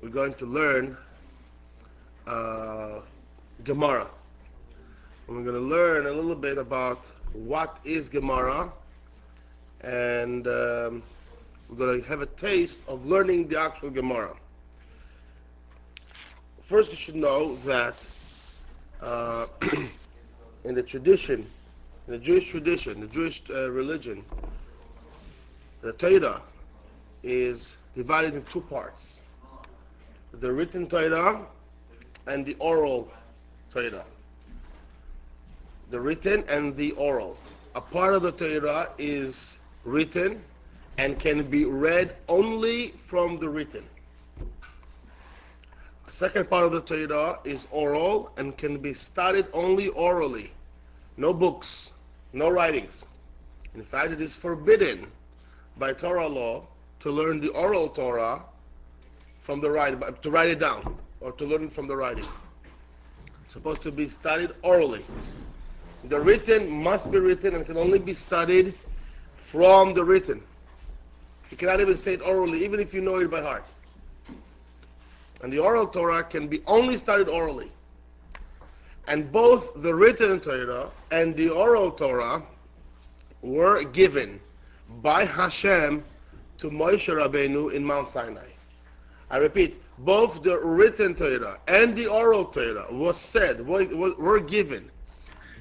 we're going to learn Gemara. And we're going to learn a little bit about what is Gemara, and we're going to have a taste of learning the actual Gemara. First, you should know that in the tradition, in the Jewish tradition, the Jewish religion, the Torah is divided in two parts: the written Torah and the oral Torah. The written and the oral. A part of the Torah is written and can be read only from the written. A second part of the Torah is oral and can be studied only orally. No books, no writings. In fact, it is forbidden by Torah law to learn the oral Torah from the writing, to write it down, or to learn it from the writing. It's supposed to be studied orally. The written must be written and can only be studied from the written. You cannot even say it orally, even if you know it by heart. And the oral Torah can be only studied orally. And both the written Torah and the oral Torah were given by Hashem to Moshe Rabbeinu in Mount Sinai. I repeat, both the written Torah and the oral Torah were given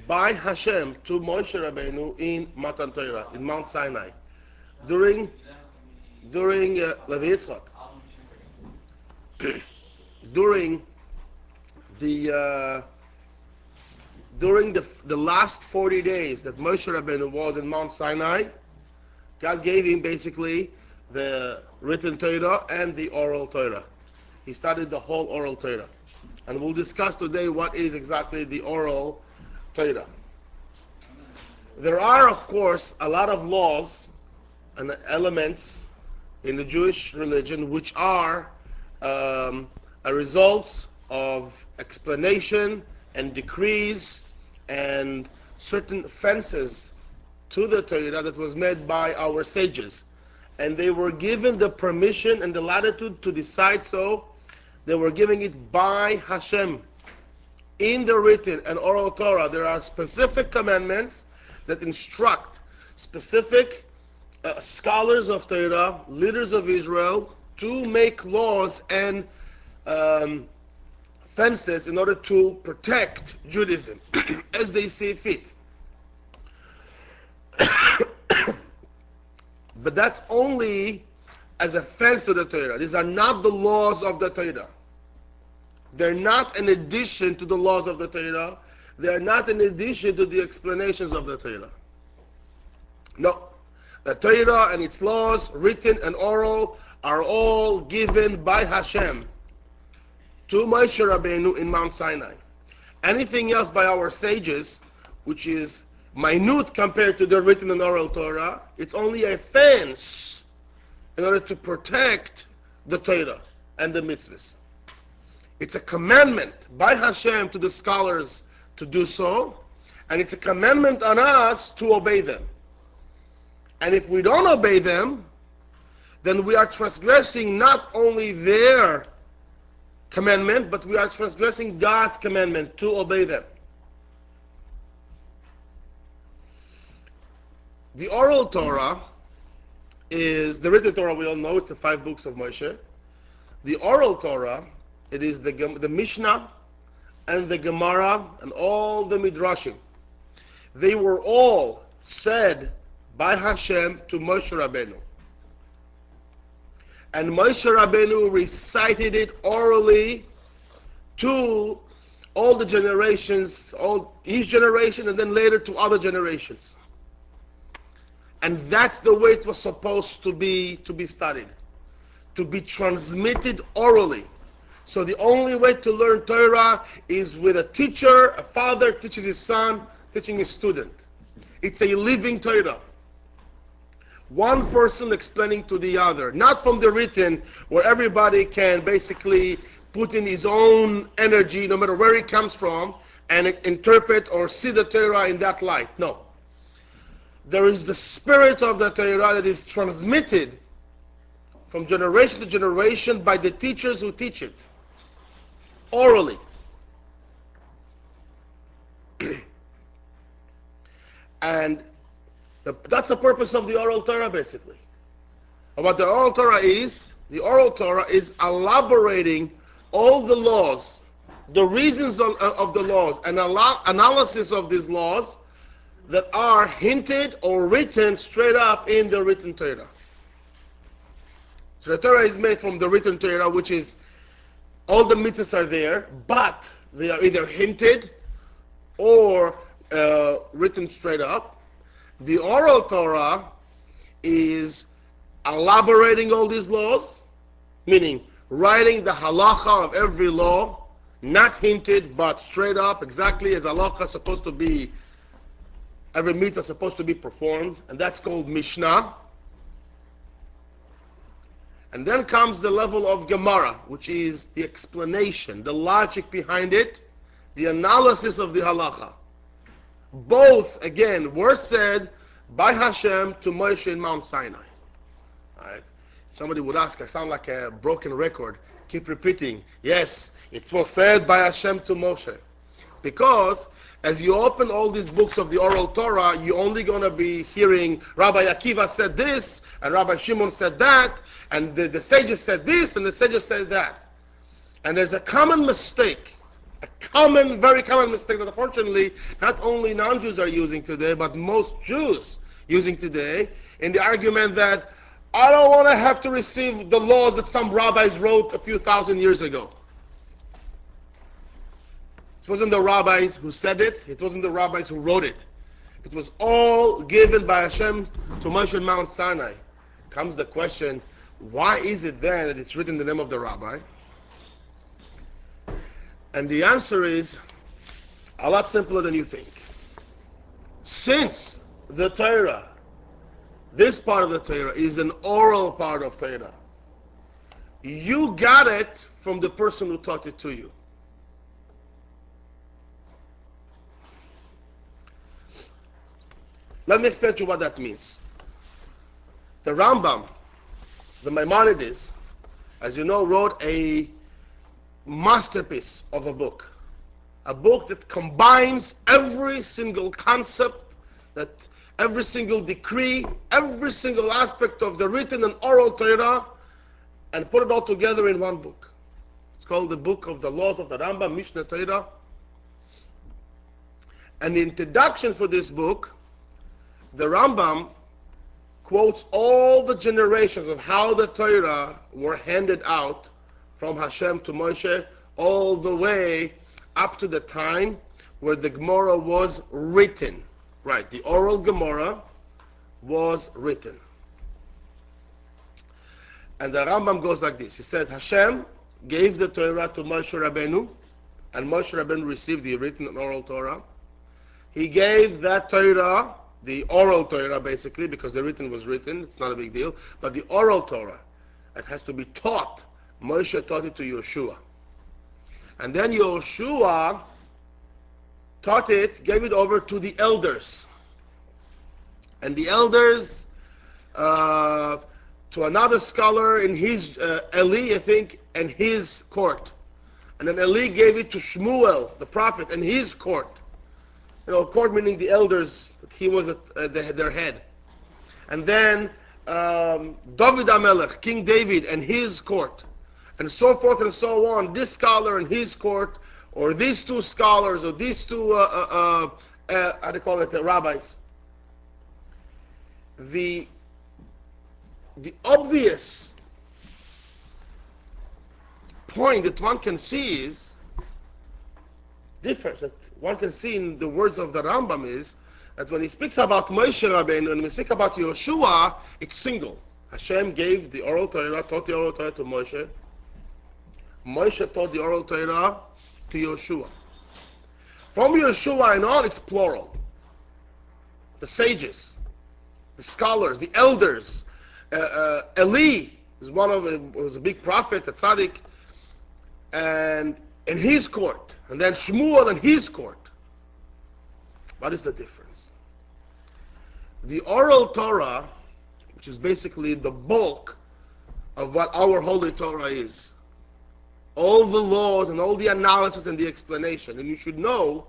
by Hashem to Moshe Rabbeinu in Matan Torah, in Mount Sinai, during Levi Yitzchak. During the last 40 days that Moshe Rabbeinu was in Mount Sinai, God gave him basically the written Torah and the oral Torah. He studied the whole oral Torah. And we'll discuss today what is exactly the oral Torah. There are, of course, a lot of laws and elements in the Jewish religion which are a result of explanation and decrees and certain fences to the Torah that was made by our sages. And they were given the permission and the latitude to decide so. They were giving it by Hashem. In the written and oral Torah, there are specific commandments that instruct specific scholars of Torah, leaders of Israel, to make laws and fences in order to protect Judaism as they see fit. But that's only as a fence to the Torah. These are not the laws of the Torah. They're not an addition to the laws of the Torah. They are not an addition to the explanations of the Torah. No. The Torah and its laws, written and oral, are all given by Hashem to Moshe Rabbeinu in Mount Sinai. Anything else by our sages, which is minute compared to the written and oral Torah, it's only a fence in order to protect the Torah and the mitzvahs. It's a commandment by Hashem to the scholars to do so, and it's a commandment on us to obey them. And if we don't obey them, then we are transgressing not only their commandment, but we are transgressing God's commandment to obey them. The oral Torah is the written Torah. We all know it's the 5 books of Moshe. The oral Torah, it is the Mishnah and the Gemara and all the Midrashim. They were all said by Hashem to Moshe Rabbeinu. And Moshe Rabbeinu recited it orally to all the generations, his generation, and then later to other generations. And that's the way it was supposed to be studied, to be transmitted orally. So the only way to learn Torah is with a teacher. A father teaches his son, teaching his student. It's a living Torah. One person explaining to the other, not from the written, where everybody can basically put in his own energy, no matter where he comes from, and interpret or see the Torah in that light. No. There is the spirit of the Torah that is transmitted from generation to generation by the teachers who teach it orally. And that's the purpose of the Oral Torah, basically. And what the Oral Torah is elaborating all the laws, the reasons of the laws, and analysis of these laws that are hinted or written straight up in the written Torah. So the Torah is made from the written Torah, which is all the mitzvahs are there, but they are either hinted or written straight up. The Oral Torah is elaborating all these laws, meaning writing the halacha of every law, not hinted but straight up, exactly as halacha is supposed to be, every mitzvah is supposed to be performed, and that's called Mishnah. And then comes the level of Gemara, which is the explanation, the logic behind it, the analysis of the halacha. Both, again, were said by Hashem to Moshe in Mount Sinai. Right? Somebody would ask, I sound like a broken record. Keep repeating, yes, it was said by Hashem to Moshe. Because as you open all these books of the Oral Torah, you're only going to be hearing Rabbi Akiva said this, and Rabbi Shimon said that, and the sages said this, and the sages said that. And there's a common mistake, very common mistake that unfortunately not only non-Jews are using today, but most Jews using today, in the argument that I don't want to have to receive the laws that some rabbis wrote a few thousand years ago. It wasn't the rabbis who said it. It wasn't the rabbis who wrote it. It was all given by Hashem to Moshe on Mount Sinai. Comes the question, why is it then that it's written in the name of the rabbi? And the answer is a lot simpler than you think. Since the Torah, this part of the Torah, is an oral part of Torah, you got it from the person who taught it to you. Let me explain to you what that means. The Rambam, the Maimonides, as you know, wrote a masterpiece of a book that combines every single concept, that every single decree, every single aspect of the written and oral Torah, and put it all together in one book. It's called the Book of the Laws of the Rambam, Mishnah Torah. And the introduction for this book, the Rambam quotes all the generations of how the Torah were handed out from Hashem to Moshe, all the way up to the time where the Gemara was written. Right, the oral Gemara was written. And the Rambam goes like this. He says, Hashem gave the Torah to Moshe Rabbeinu, and Moshe Rabbeinu received the written and oral Torah. He gave that Torah, the oral Torah basically, because the written was written, it's not a big deal, but the oral Torah, it has to be taught. Moshe taught it to Yoshua. And then Yoshua taught it, gave it over to the elders. And the elders, to another scholar in his, Eli, I think, and his court. And then Eli gave it to Shmuel, the prophet, and his court. You know, court meaning the elders, that he was their head. And then David HaMelech, King David, and his court. And so forth and so on. This scholar and his court, or these two scholars, or these two, how do you call it, rabbis. The obvious point that one can see is, difference that one can see in the words of the Rambam is, that when he speaks about Moshe Rabbeinu, and when we speak about Yoshua, it's single. Hashem gave the oral Torah, taught the oral Torah to Moshe. Moshe taught the oral Torah to Yoshua. From Yoshua and on, it's plural. The sages, the scholars, the elders. Eli was a big prophet, a tzaddik, and in his court. And then Shmuel in his court. What is the difference? The oral Torah, which is basically the bulk of what our Holy Torah is. All the laws and all the analysis and the explanation. And you should know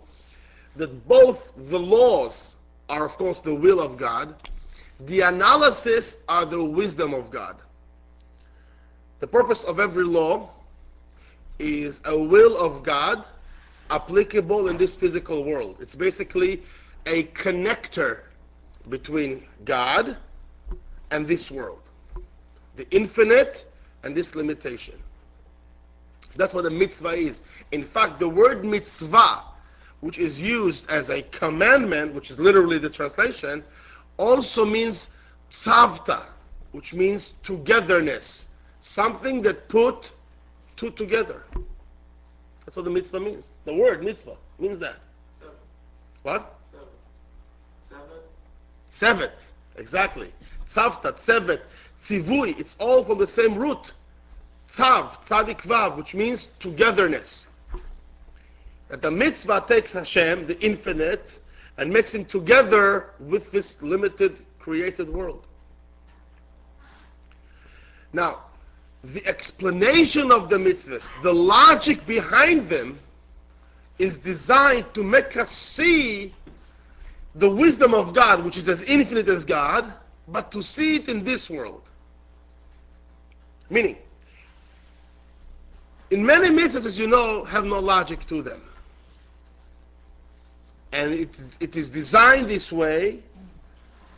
that both the laws are, of course, the will of God. The analysis are the wisdom of God. The purpose of every law is a will of God applicable in this physical world. It's basically a connector between God and this world, the infinite and this limitation. That's what a mitzvah is. In fact, the word mitzvah, which is used as a commandment, which is literally the translation, also means tzavta, which means togetherness. Something that put two together. That's what the mitzvah means. The word mitzvah means that. Seven. What? Seven. Sevet. Exactly. Tzavta, tzevet, tzivui. It's all from the same root. Tzav, tzadik vav, which means togetherness. That the mitzvah takes Hashem, the infinite, and makes him together with this limited created world. Now, the explanation of the mitzvahs, the logic behind them, is designed to make us see the wisdom of God, which is as infinite as God, but to see it in this world. Meaning, in many mitzvahs, as you know, have no logic to them. And it is designed this way,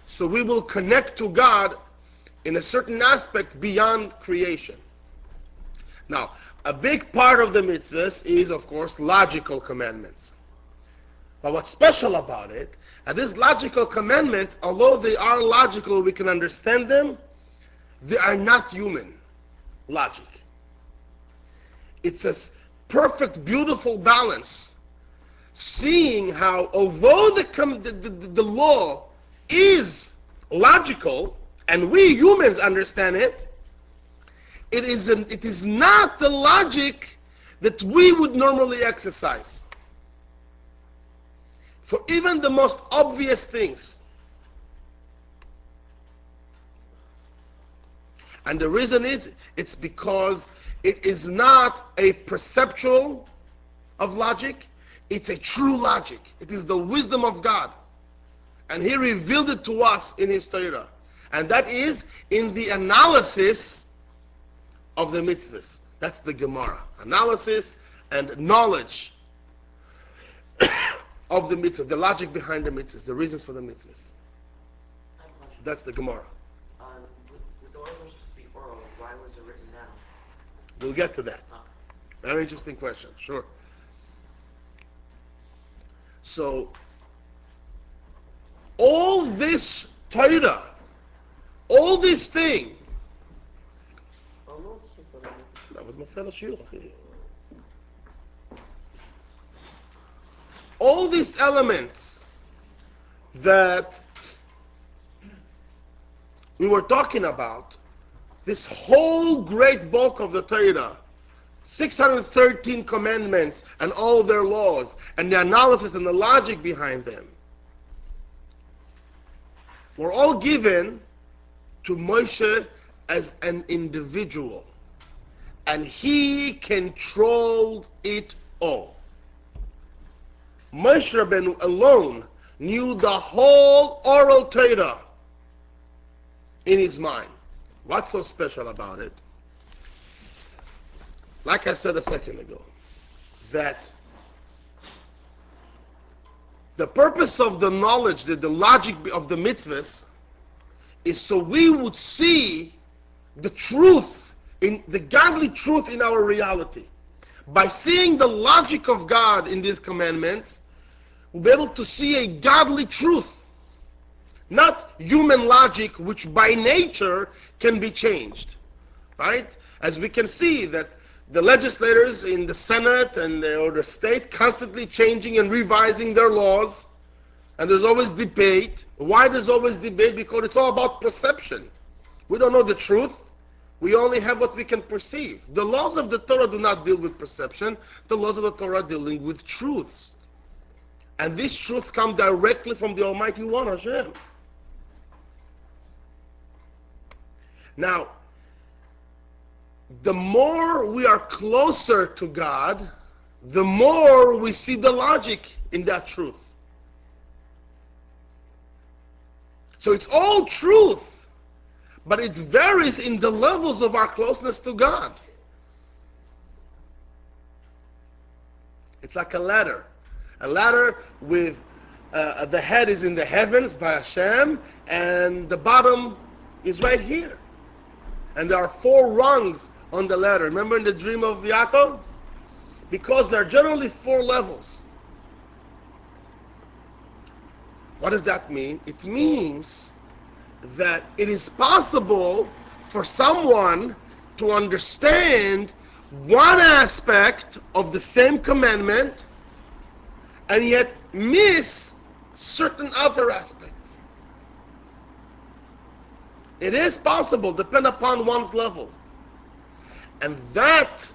so we will connect to God in a certain aspect beyond creation. Now, a big part of the mitzvahs is, of course, logical commandments. But what's special about it, and these logical commandments, although they are logical, we can understand them, they are not human logic. It's a perfect, beautiful balance, seeing how, although the law is logical, and we humans understand it, it is not the logic that we would normally exercise. For even the most obvious things. And the reason is, it's because it is not a perceptual of logic, it's a true logic. It is the wisdom of God. And He revealed it to us in His Torah. And that is in the analysis of the mitzvahs. That's the Gemara. Analysis and knowledge of the mitzvahs, the logic behind the mitzvahs, the reasons for the mitzvahs. That's the Gemara. With the Torah was supposed to be oral, why was it written down? We'll get to that. Very interesting question, sure. So, all this Torah, all this thing, that was my fellow shiur. All these elements that we were talking about, this whole great bulk of the Torah, 613 commandments and all their laws, and the analysis and the logic behind them, were all given to Moshe as an individual. And he controlled it all. Moshe Rabbeinu alone knew the whole Oral Toiroh in his mind. What's so special about it? Like I said a second ago, that the purpose of the knowledge, the logic of the mitzvahs, is so we would see the truth, in the godly truth in our reality. By seeing the logic of God in these commandments, we'll be able to see a godly truth. Not human logic, which by nature can be changed. Right? As we can see that the legislators in the Senate or the state constantly changing and revising their laws, and there's always debate. Why there's always debate? Because it's all about perception. We don't know the truth. We only have what we can perceive. The laws of the Torah do not deal with perception. The laws of the Torah are dealing with truths. And this truth comes directly from the Almighty One, Hashem. Now, the more we are closer to God, the more we see the logic in that truth. So it's all truth, but it varies in the levels of our closeness to God. It's like a ladder. A ladder with the head is in the heavens by Hashem, and the bottom is right here. And there are 4 rungs on the ladder. Remember in the dream of Yaakov? Because there are generally 4 levels. What does that mean? It means that it is possible for someone to understand one aspect of the same commandment and yet miss certain other aspects. It is possible, depend upon one's level. And that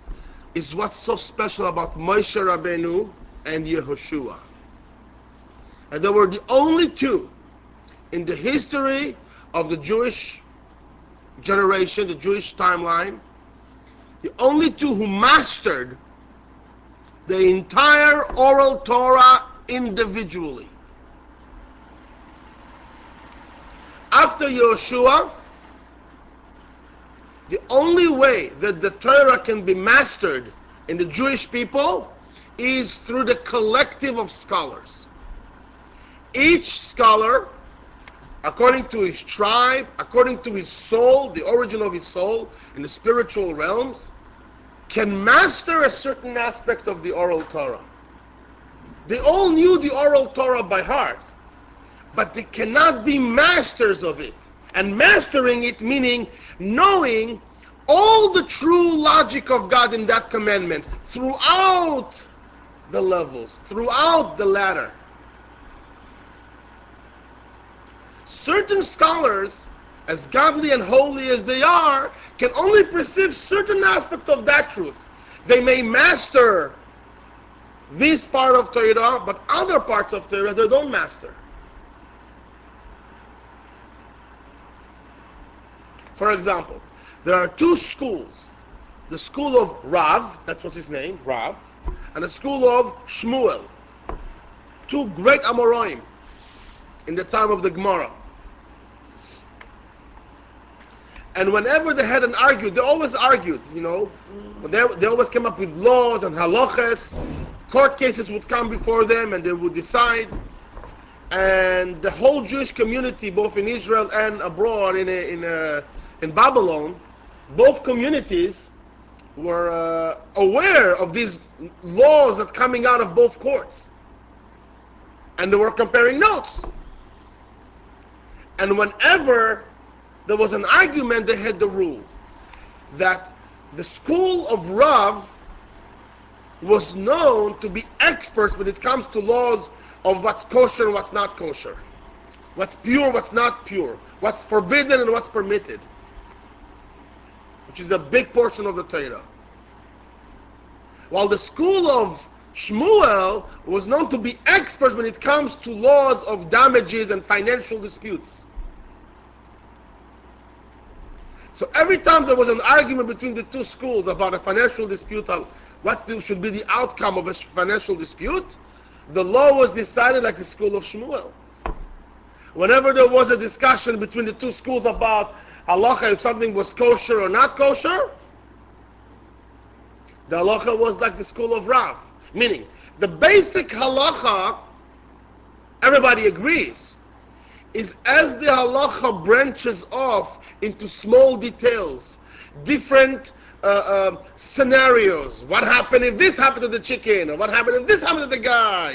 is what's so special about Moshe Rabbeinu and Yehoshua. And they were the only 2 in the history of the Jewish generation, the Jewish timeline, the only 2 who mastered the entire Oral Torah individually. After Yehoshua, the only way that the Torah can be mastered in the Jewish people is through the collective of scholars. Each scholar, according to his tribe, according to his soul, the origin of his soul in the spiritual realms, can master a certain aspect of the Oral Torah. They all knew the Oral Torah by heart, but they cannot be masters of it. And mastering it meaning knowing all the true logic of God in that commandment throughout the levels, throughout the ladder. Certain scholars, as godly and holy as they are, can only perceive certain aspect of that truth. They may master this part of Torah, but other parts of Torah they don't master. For example, there are 2 schools. The school of Rav, that was his name, Rav, and the school of Shmuel. 2 great Amoraim in the time of the Gemara. And whenever they had an argument, they always argued, you know. They always came up with laws and halachas. Court cases would come before them and they would decide. And the whole Jewish community, both in Israel and abroad in Babylon, both communities were aware of these laws that coming out of both courts. And they were comparing notes. And whenever there was an argument, they had the rule that the school of Rav was known to be experts when it comes to laws of what's kosher and what's not kosher, what's pure, what's not pure, what's forbidden and what's permitted, which is a big portion of the Torah. While the school of Shmuel was known to be experts when it comes to laws of damages and financial disputes. So every time there was an argument between the 2 schools about a financial dispute, should be the outcome of a financial dispute, the law was decided like the school of Shmuel. Whenever there was a discussion between the 2 schools about halacha, if something was kosher or not kosher, the halacha was like the school of Rav. Meaning, the basic halacha, everybody agrees, is as the halacha branches off into small details, different scenarios. What happened if this happened to the chicken? Or what happened if this happened to the guy?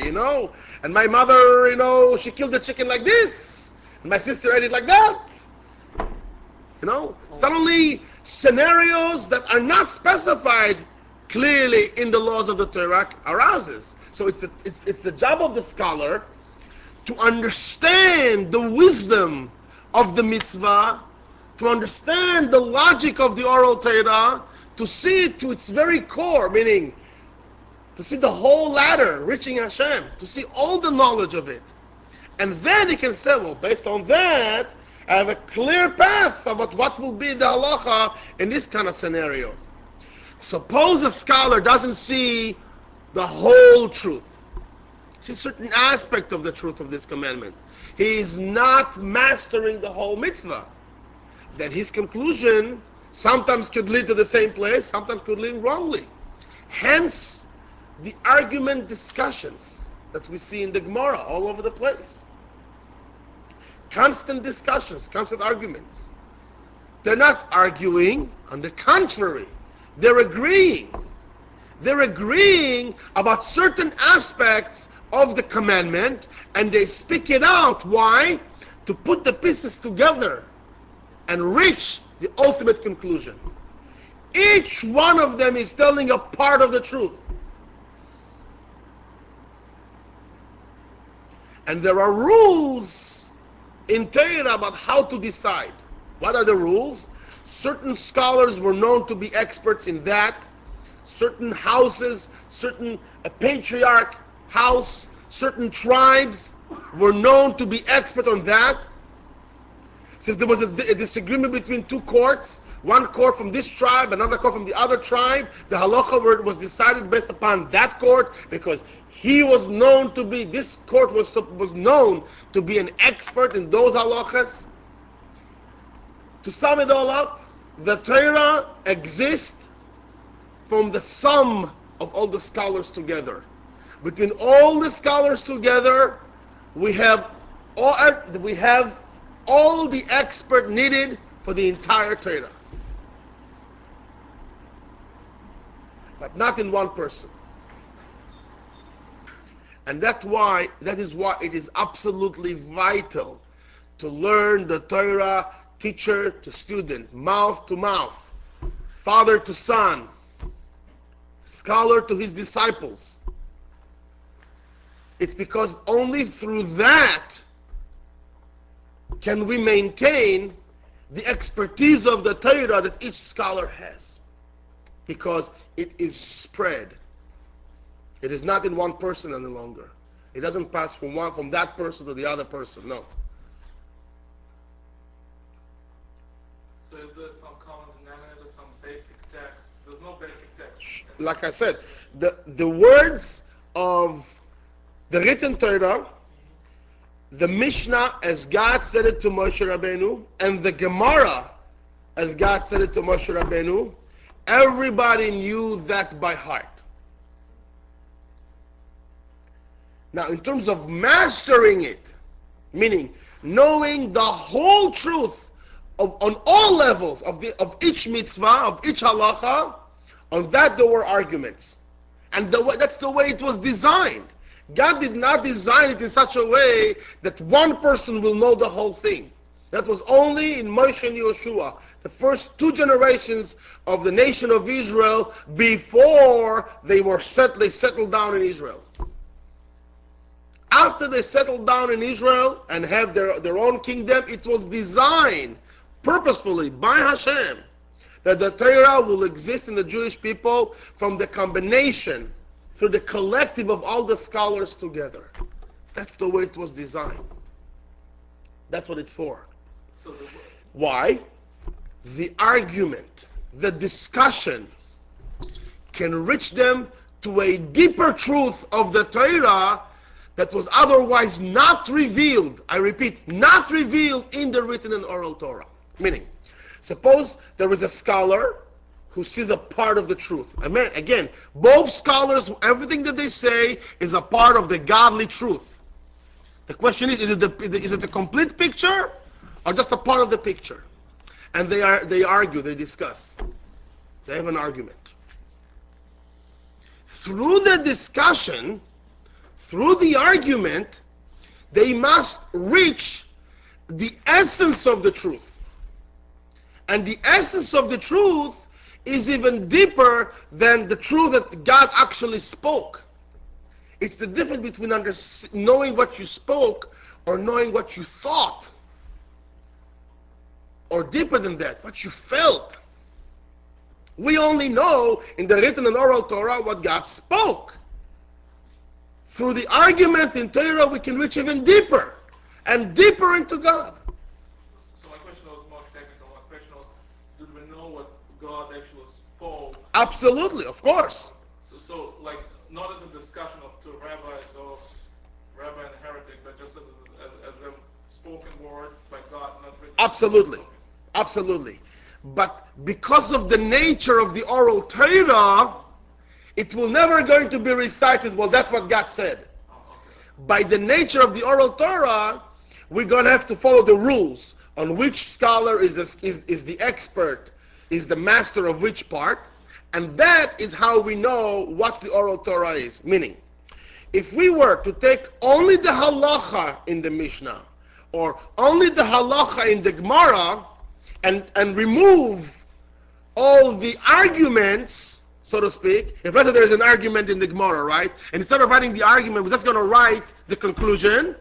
And my mother, she killed the chicken like this. And my sister ate it like that. Suddenly scenarios that are not specified clearly in the laws of the Torah arouses. So it's the job of the scholar to understand the wisdom of the mitzvah, to understand the logic of the Oral Toiroh, to see it to its very core, meaning to see the whole ladder reaching Hashem, to see all the knowledge of it. And then he can say, well, based on that, I have a clear path about what will be the halacha in this kind of scenario. Suppose a scholar doesn't see the whole truth. See a certain aspect of the truth of this commandment. He is not mastering the whole mitzvah. Then his conclusion sometimes could lead to the same place, sometimes could lead wrongly. Hence, the argument discussions that we see in the Gemara all over the place. Constant discussions, constant arguments. They're not arguing, on the contrary, they're agreeing. They're agreeing about certain aspects of the commandment, and they speak it out. Why? To put the pieces together and reach the ultimate conclusion. Each one of them is telling a part of the truth. And there are rules in Torah about how to decide. What are the rules? Certain scholars were known to be experts in that. Certain houses, certain patriarch house, certain tribes were known to be expert on that. Since there was a disagreement between two courts, one court from this tribe, another court from the other tribe, the halacha was decided based upon that court because he was known to be, this court was known to be an expert in those halachas. To sum it all up, the Torah exists from the sum of all the scholars together. Between all the scholars together, we have all the expert needed for the entire Torah. But not in one person. And that is why it is absolutely vital to learn the Torah teacher to student, mouth to mouth, father to son, scholar to his disciples. It's because only through that can we maintain the expertise of the Torah that each scholar has. Because it is spread. It is not in one person any longer. It doesn't pass from that person to the other person, no. So is there some common denominator, some basic text? There's no basic text. Like I said, the words of the written Torah, the Mishnah as God said it to Moshe Rabbeinu, and the Gemara as God said it to Moshe Rabbeinu, everybody knew that by heart. Now, in terms of mastering it, meaning knowing the whole truth on all levels of each mitzvah, of each halacha, on that there were arguments. And that's the way it was designed. God did not design it in such a way that one person will know the whole thing. That was only in Moshe and Yoshua, the first two generations of the nation of Israel before they settled down in Israel. After they settled down in Israel and have their own kingdom, it was designed purposefully by Hashem that the Torah will exist in the Jewish people from the combination, through the collective of all the scholars together. That's the way it was designed. That's what it's for. Why? The argument, the discussion can reach them to a deeper truth of the Torah that was otherwise not revealed. I repeat, not revealed in the written and oral Torah. Meaning, suppose there is a scholar who sees a part of the truth. Again, both scholars, everything that they say is a part of the godly truth. The question is it the complete picture or just a part of the picture? And they argue, they discuss. They have an argument. Through the discussion, through the argument, they must reach the essence of the truth. And the essence of the truth is even deeper than the truth that God actually spoke. It's the difference between knowing what you spoke or knowing what you thought. Or deeper than that, what you felt. We only know in the written and oral Torah what God spoke. Through the argument in Torah, we can reach even deeper and deeper into God. So my question was more technical. My question was, do we know what God actually spoke Absolutely, of course. So like, not as a discussion of two rabbis or rabbi and heretic, but just as a spoken word by God, not written. Absolutely. Absolutely. But because of the nature of the oral Torah, it will never going to be recited, well, that's what God said. Oh, okay. By the nature of the oral Torah, we're going to have to follow the rules on which scholar is the expert, is the master of which part, and that is how we know what the oral Torah is. Meaning, if we were to take only the halacha in the Mishnah, or only the halacha in the Gemara, and remove all the arguments, so to speak, if let's say there is an argument in the Gemara, right, and instead of writing the argument, we're just going to write the conclusion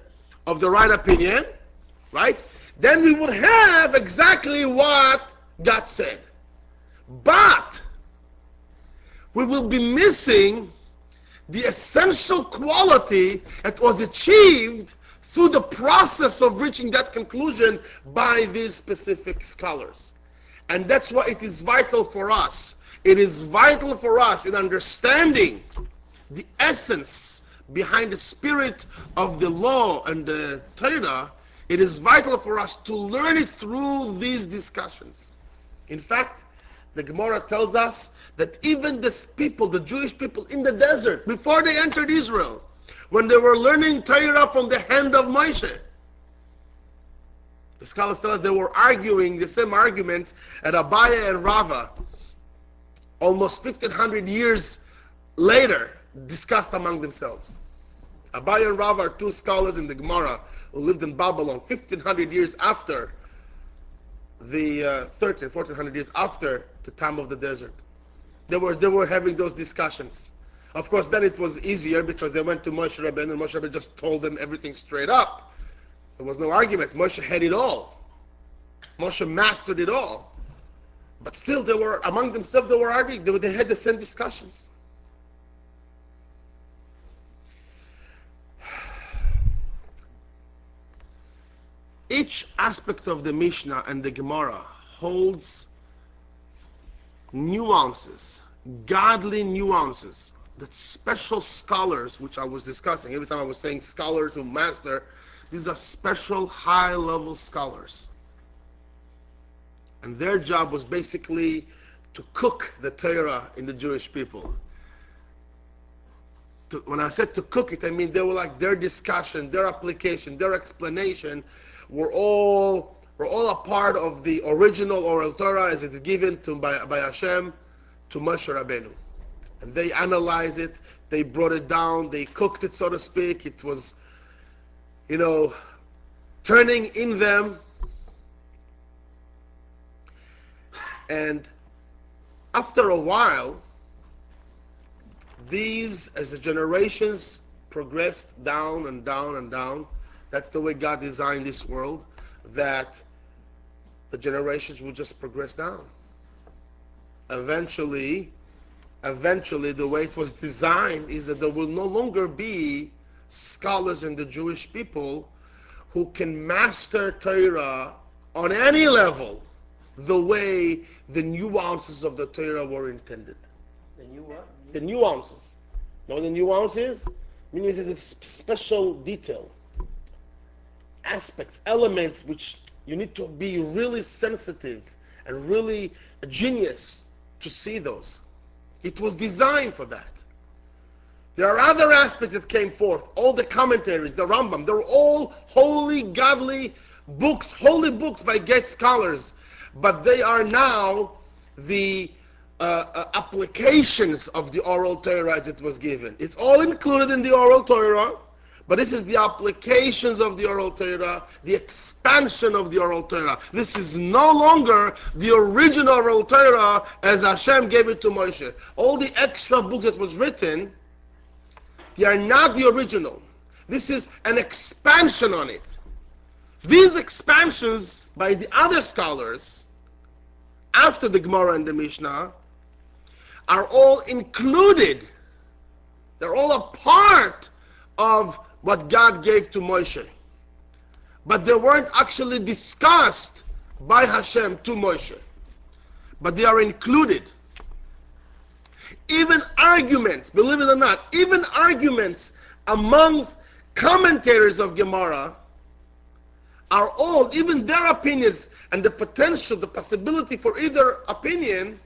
of the right opinion, right, then we would have exactly what God said. But we will be missing the essential quality that was achieved through the process of reaching that conclusion by these specific scholars. And that's why it is vital for us. It is vital for us in understanding the essence behind the spirit of the law and the Torah. It is vital for us to learn it through these discussions. In fact, the Gemara tells us that even the people, the Jewish people in the desert, before they entered Israel, when they were learning Torah from the hand of Moshe, the scholars tell us they were arguing the same arguments at Abaya and Rava, almost 1500 years later, discussed among themselves. Abaya and Rava are two scholars in the Gemara who lived in Babylon 1500 years after the 1400 years after the time of the desert. They were having those discussions. Of course, then it was easier because they went to Moshe Rabbeinu, and Moshe Rabbeinu just told them everything straight up. There was no arguments. Moshe had it all. Moshe mastered it all. But still, they were among themselves. They were arguing. They had the same discussions. Each aspect of the Mishnah and the Gemara holds nuances, godly nuances, that special scholars, which I was discussing, every time I was saying scholars who master, these are special high-level scholars. And their job was basically to cook the Torah in the Jewish people. When I said to cook it, I mean they were like their discussion, their application, their explanation were all a part of the original Oral Torah as it is given by Hashem to Moshe Rabbeinu. And they analyzed it, they brought it down, they cooked it, so to speak. It was, turning in them. And after a while, as the generations progressed down and down and down, that's the way God designed this world, that the generations will just progress down. Eventually, the way it was designed is that there will no longer be scholars in the Jewish people who can master Torah on any level the way the nuances of the Torah were intended. The new what? The nuances. You know what the nuance is? Meaning it's a special detail. Aspects, elements which you need to be really sensitive and really a genius to see those. It was designed for that. There are other aspects that came forth. All the commentaries, the Rambam, they're all holy, godly books, holy books by great scholars. But they are now the applications of the Oral Torah as it was given. It's all included in the Oral Torah, but this is the applications of the Oral Torah, the expansion of the Oral Torah. This is no longer the original Oral Torah as Hashem gave it to Moshe. All the extra books that was written, they are not the original. This is an expansion on it. These expansions by the other scholars, after the Gemara and the Mishnah, are all included. They're all a part of what God gave to Moshe. But they weren't actually discussed by Hashem to Moshe. But they are included. even arguments, believe it or not, even arguments amongst commentators of Gemara are all, even their opinions and the potential, the possibility for either opinion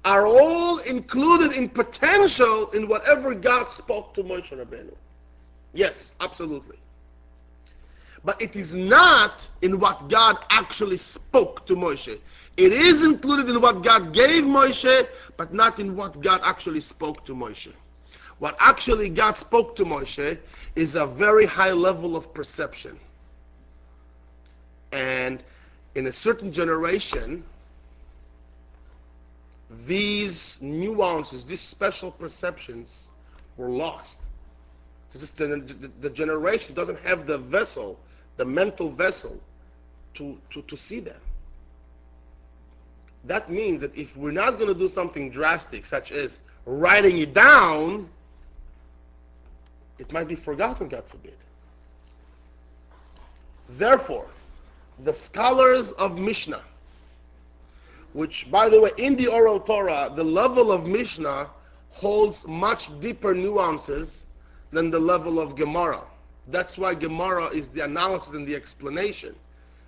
are all included in potential in whatever God spoke to Moshe Rabbeinu. Yes, absolutely. But it is not in what God actually spoke to Moshe. It is included in what God gave Moshe, but not in what God actually spoke to Moshe. What actually God spoke to Moshe is a very high level of perception. And in a certain generation, these nuances, these special perceptions were lost. Just the generation doesn't have the vessel, the mental vessel, to see them. That means that if we're not going to do something drastic, such as writing it down, it might be forgotten, God forbid. Therefore, the scholars of Mishnah, which, by the way, in the Oral Torah, the level of Mishnah holds much deeper nuances than the level of Gemara. That's why Gemara is the analysis and the explanation,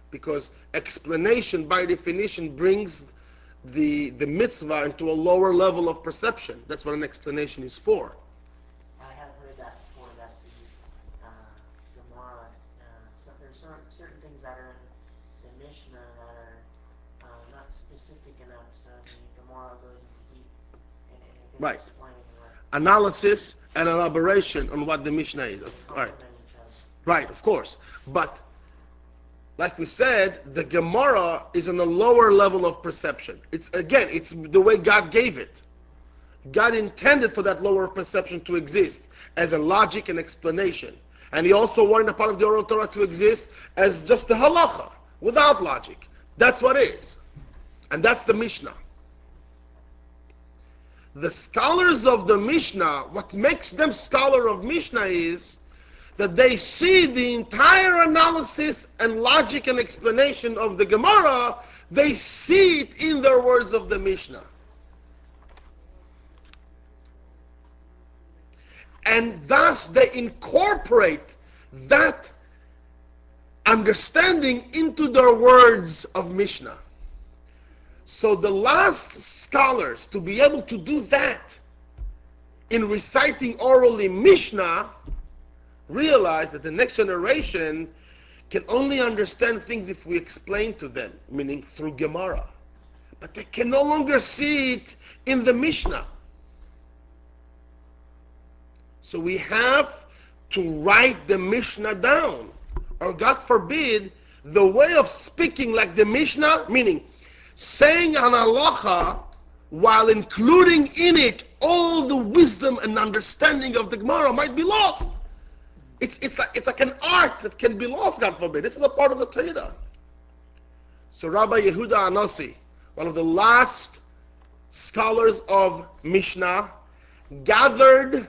because explanation, by definition, brings the mitzvah into a lower level of perception. That's what an explanation is for. I have heard that before, that the Gemara, there's certain things that are in the Mishnah that are not specific enough, so the Gemara goes into deep and it can Right. explain what Analysis and elaboration on what the Mishnah is. Right. complement each other. Right, of course. But, like we said, the Gemara is on a lower level of perception. It's the way God gave it. God intended for that lower perception to exist as a logic and explanation. And He also wanted a part of the Oral Torah to exist as just the halacha, without logic. That's what it is. And that's the Mishnah. The scholars of the Mishnah, what makes them scholar of Mishnah is that they see the entire analysis and logic and explanation of the Gemara, they see it in their words of the Mishnah. And thus they incorporate that understanding into their words of Mishnah. So the last scholars to be able to do that in reciting orally Mishnah realize that the next generation can only understand things if we explain to them, meaning through Gemara. But they can no longer see it in the Mishnah. So we have to write the Mishnah down. Or God forbid, the way of speaking like the Mishnah, meaning saying an halacha while including in it all the wisdom and understanding of the Gemara might be lost. It's like an art that can be lost, God forbid. This is a part of the Torah. So Rabbi Yehuda Anasi, one of the last scholars of Mishnah, gathered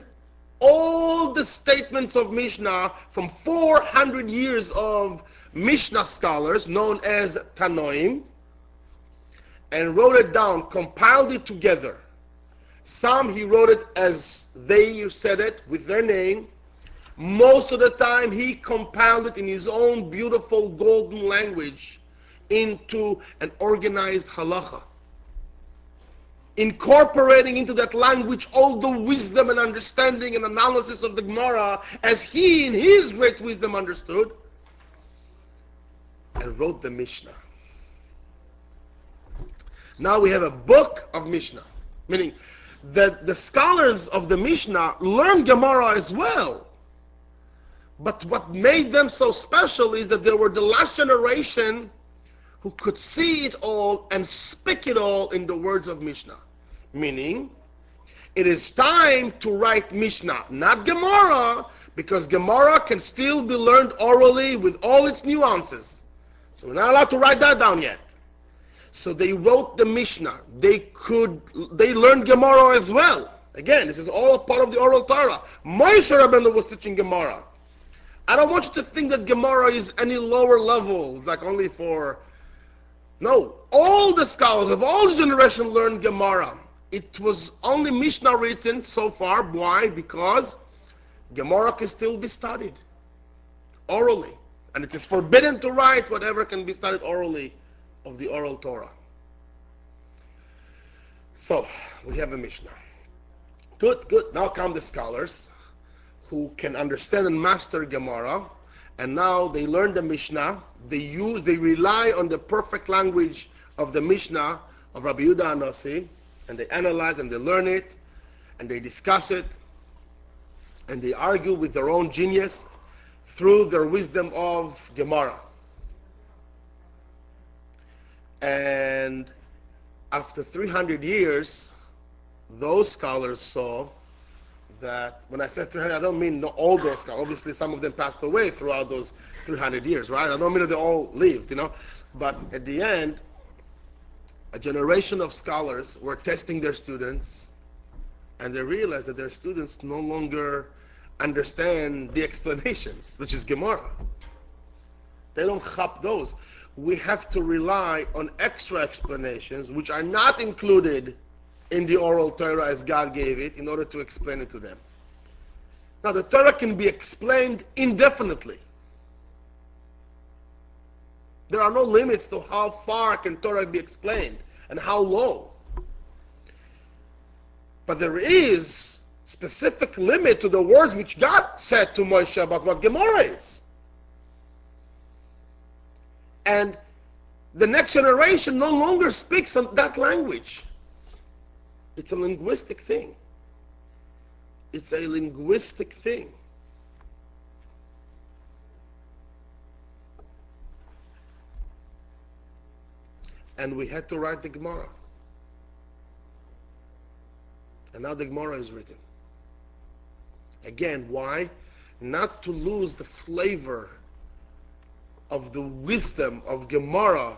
all the statements of Mishnah from 400 years of Mishnah scholars, known as Tanoim, and wrote it down, compiled it together. Some he wrote it as they said it, with their name. Most of the time he compiled it in his own beautiful golden language into an organized halacha, incorporating into that language all the wisdom and understanding and analysis of the Gemara as he in his great wisdom understood, and wrote the Mishnah. Now we have a book of Mishnah, meaning that the scholars of the Mishnah learned Gemara as well. But what made them so special is that they were the last generation who could see it all and speak it all in the words of Mishnah. Meaning, it is time to write Mishnah, not Gemara, because Gemara can still be learned orally with all its nuances. So we're not allowed to write that down yet. So they wrote the Mishnah. They learned Gemara as well. Again, this is all part of the Oral Toiroh. Moshe Rabbeinu was teaching Gemara. I don't want you to think that Gemara is any lower level, like only for... No, all the scholars of all generation learned Gemara. it was only Mishnah written so far. Why? Because Gemara can still be studied orally. And it is forbidden to write whatever can be studied orally of the Oral Torah. So, we have a Mishnah. Good, good. Now come the scholars who can understand and master Gemara. And now they learn the Mishnah. They rely on the perfect language of the Mishnah of Rabbi Yehuda Hanassi. And they analyze and they learn it. And they discuss it. And they argue with their own genius through their wisdom of Gemara. And after 300 years, those scholars saw that, when I say 300, I don't mean all those scholars. Obviously, some of them passed away throughout those 300 years, right? I don't mean that they all lived, But at the end, a generation of scholars were testing their students, and they realized that their students no longer understand the explanations, which is Gemara. They don't chap those. We have to rely on extra explanations, which are not included in the Oral Toiroh as God gave it, in order to explain it to them. Now, the Torah can be explained indefinitely. There are no limits to how far can Torah be explained and how low. But there is specific limit to the words which God said to Moshe about what Gemara is. And the next generation no longer speaks on that language. It's a linguistic thing. It's a linguistic thing. And we had to write the Gemara. And now the Gemara is written. Again, why? Not to lose the flavor of the wisdom of Gemara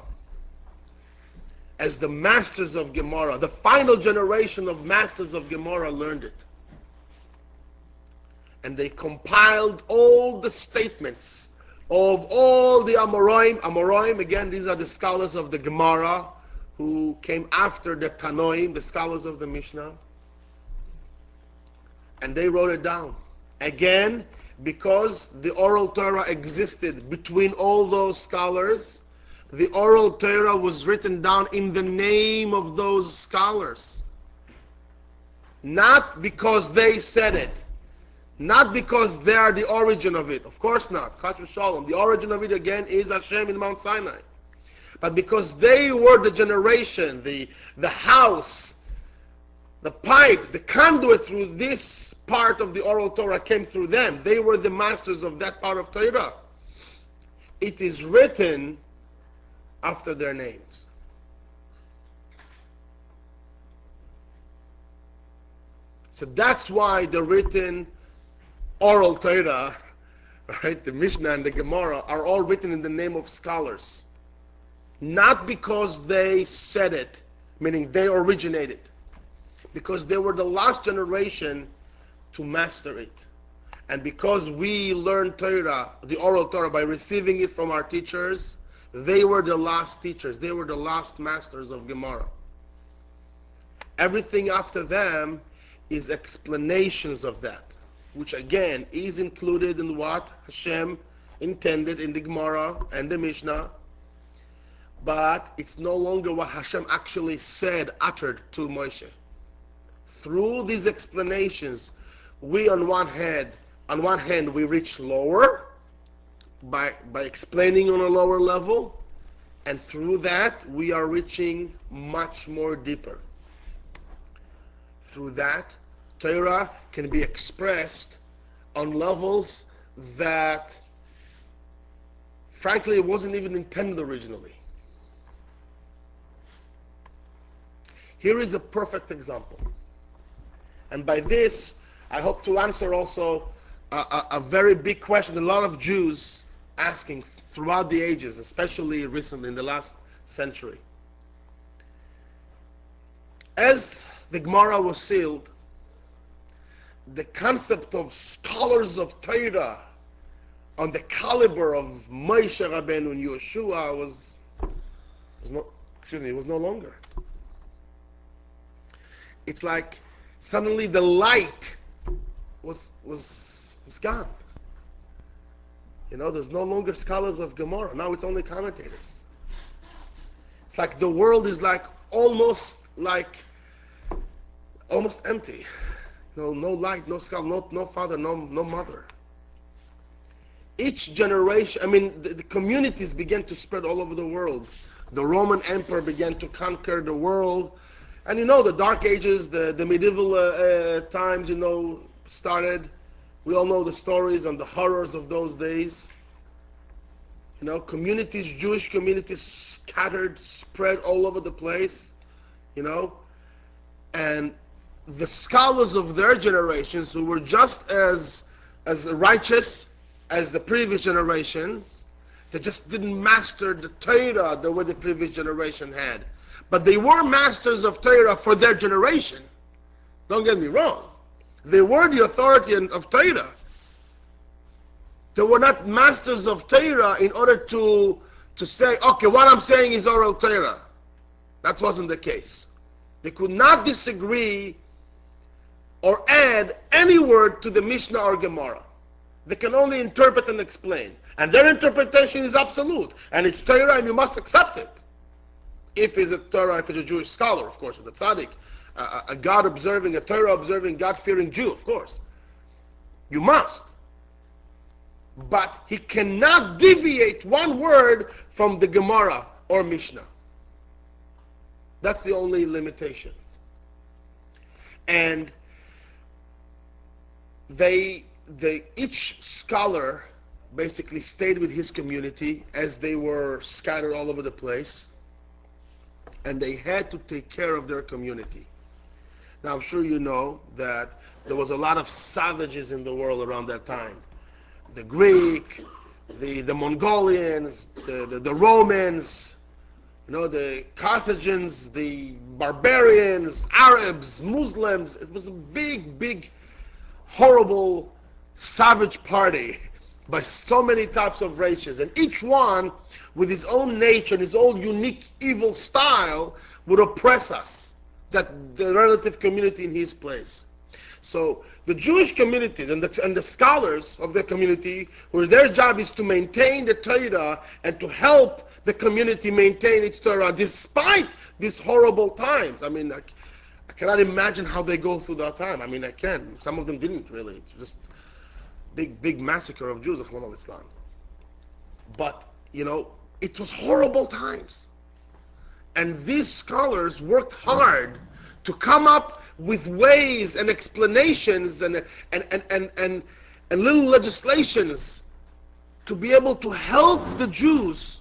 as the masters of Gemara, the final generation of masters of Gemara learned it. And they compiled all the statements of all the Amoraim. Amoraim, again, these are the scholars of the Gemara who came after the Tanoim, the scholars of the Mishnah. And they wrote it down. Again, because the Oral Torah existed between all those scholars, the Oral Torah was written down in the name of those scholars. Not because they said it. Not because they are the origin of it. Of course not. Chas v'shalom. The origin of it again is Hashem in Mount Sinai. But because they were the generation, the house, the pipe, the conduit through this part of the Oral Torah came through them. They were the masters of that part of Torah. It is written after their names. So that's why the written Oral Torah, right, the Mishnah and the Gemara, are all written in the name of scholars. Not because they said it, meaning they originated. Because they were the last generation to master it. And because we learn Torah, the Oral Torah, by receiving it from our teachers, they were the last teachers. They were the last masters of Gemara. Everything after them is explanations of that, which again is included in what Hashem intended in the Gemara and the Mishnah, but it's no longer what Hashem actually said, uttered to Moshe. Through these explanations, we on one hand we reach lower by explaining on a lower level, and through that we are reaching much more deeper. Through that, Torah can be expressed on levels that, frankly, it wasn't even intended originally. Here is a perfect example. And by this, I hope to answer also a very big question a lot of Jews asking throughout the ages, especially recently in the last century. As the Gemara was sealed, the concept of scholars of Torah on the caliber of Moshe Rabbeinu and Yeshua was no longer. it's like suddenly the light was gone. There's no longer scholars of Gemara. Now it's only commentators. It's like the world is almost empty. No light, no scholar, no father, no mother. Each generation, the communities began to spread all over the world. The Roman Emperor began to conquer the world. And the Dark Ages, the medieval times, started. We all know the stories and the horrors of those days. Communities, Jewish communities scattered, spread all over the place. And the scholars of their generations, who were just as righteous as the previous generations, they just didn't master the Torah the way the previous generation had. But they were masters of Torah for their generation. Don't get me wrong. They were the authority of Torah. They were not masters of Torah in order to say, okay, what I'm saying is Oral Toiroh. That wasn't the case. They could not disagree or add any word to the Mishnah or Gemara. They can only interpret and explain. And their interpretation is absolute. And it's Torah and you must accept it. If it's a Torah, if it's a Jewish scholar, of course, it's a tzaddik, a God-observing, a Torah-observing, God-fearing Jew, of course. You must. But he cannot deviate one word from the Gemara or Mishnah. That's the only limitation. And each scholar basically stayed with his community as they were scattered all over the place, and they had to take care of their community. Now, I'm sure you know that there was a lot of savages in the world around that time. The Greek, the Mongolians, the Romans, the Carthaginians, the barbarians, Arabs, Muslims. It was a big, horrible, savage party by so many types of races. And each one, with his own nature and his own unique evil style, would oppress us, the relative community in his place. So the Jewish communities and the scholars of the community, their job is to maintain the Torah and to help the community maintain its Torah despite these horrible times. I cannot imagine how they go through that time. I can. Some of them didn't really. It's just big massacre of Jews, Rahman al-Islam. But, it was horrible times. And these scholars worked hard to come up with ways and explanations and little legislations to be able to help the Jews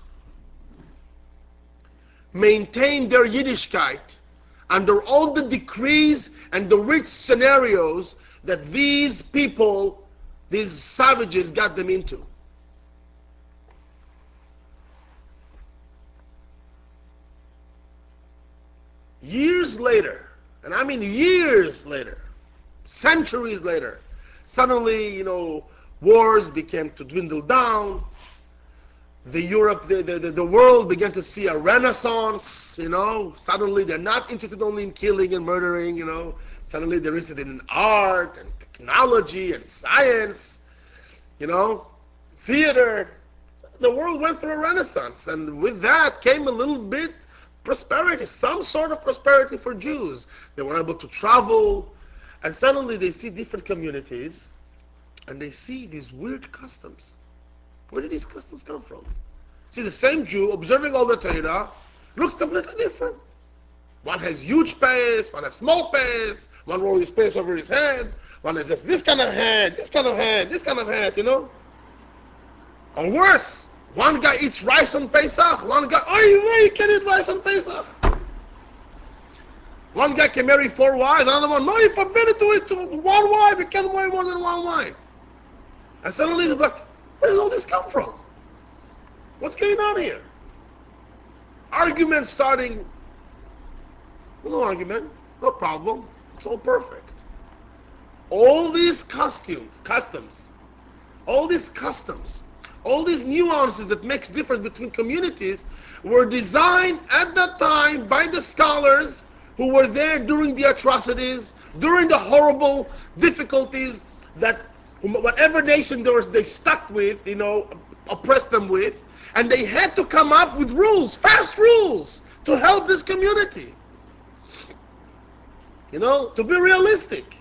maintain their Yiddishkeit under all the decrees and the rich scenarios that these people, these savages, got them into. Years later, and I mean years later, centuries later, suddenly, wars began to dwindle down. The world began to see a renaissance, Suddenly they're not interested only in killing and murdering, Suddenly they're interested in art and technology and science, theater. The world went through a renaissance, and with that came a little bit prosperity, some sort of prosperity for Jews. They were able to travel, and suddenly they see different communities, and they see these weird customs. Where did these customs come from? See, the same Jew observing all the Torah looks completely different. One has huge space, one has small space, one rolling space over his head, one has just this kind of head, this kind of head, this kind of head, Or worse, one guy eats rice on Pesach, one guy, you can eat rice on Pesach. One guy can marry 4 wives, another one, no, you forbid it to eat 1 wife, you can't marry more than 1 wife. And suddenly he's like, where does all this come from? What's going on here? Argument starting. No argument, no problem. It's all perfect. All these customs, all these nuances that makes difference between communities were designed at that time by the scholars who were there during the atrocities, during the horrible difficulties that whatever nation they stuck with, oppressed them with, and they had to come up with rules, fast rules, to help this community. To be realistic.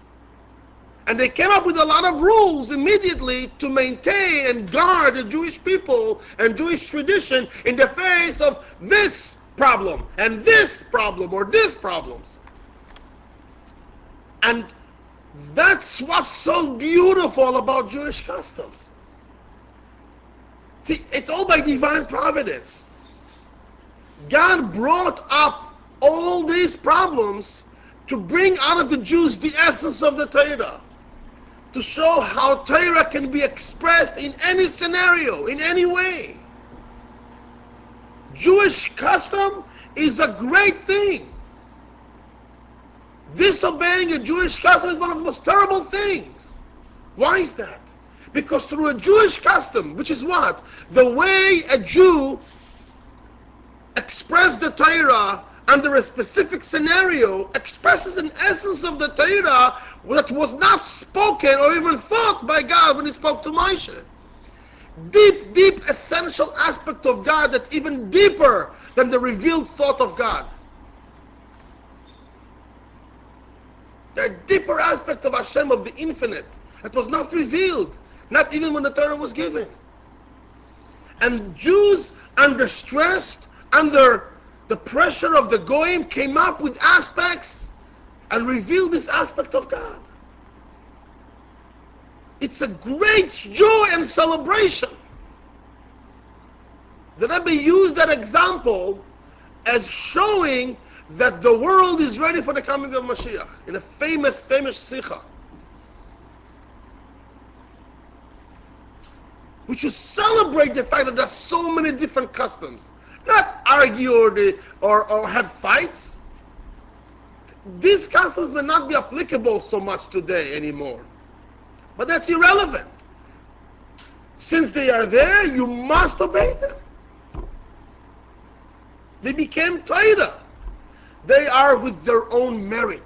And they came up with a lot of rules immediately to maintain and guard the Jewish people and Jewish tradition in the face of this problem and this problem or these problems. And that's what's so beautiful about Jewish customs. See, it's all by divine providence. God brought up all these problems to bring out of the Jews the essence of the Torah. To show how Torah can be expressed in any scenario, in any way. Jewish custom is a great thing. Disobeying a Jewish custom is one of the most terrible things. Why is that? Because through a Jewish custom, which is what? The way a Jew expressed the Torah under a specific scenario expresses an essence of the Torah that was not spoken or even thought by God when He spoke to Moshe. Deep, deep, essential aspect of God that even deeper than the revealed thought of God. The deeper aspect of Hashem, of the infinite, that was not revealed, not even when the Torah was given. And Jews, under stress, under the pressure of the Goyim, came up with aspects and revealed this aspect of God. It's a great joy and celebration. The Rebbe used that example as showing that the world is ready for the coming of Mashiach in a famous Sikha. We should celebrate the fact that there are so many different customs. Not argue or have fights. These customs may not be applicable so much today anymore. But that's irrelevant. Since they are there, you must obey them. They became Torah. They are with their own merit.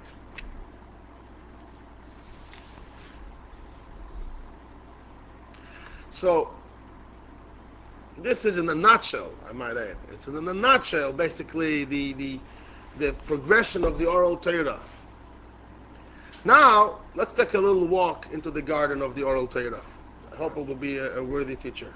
So, this is in a nutshell, I might add. It's in a nutshell, basically, the progression of the Oral Toiroh. Now, let's take a little walk into the garden of the Oral Toiroh. I hope it will be a worthy teacher.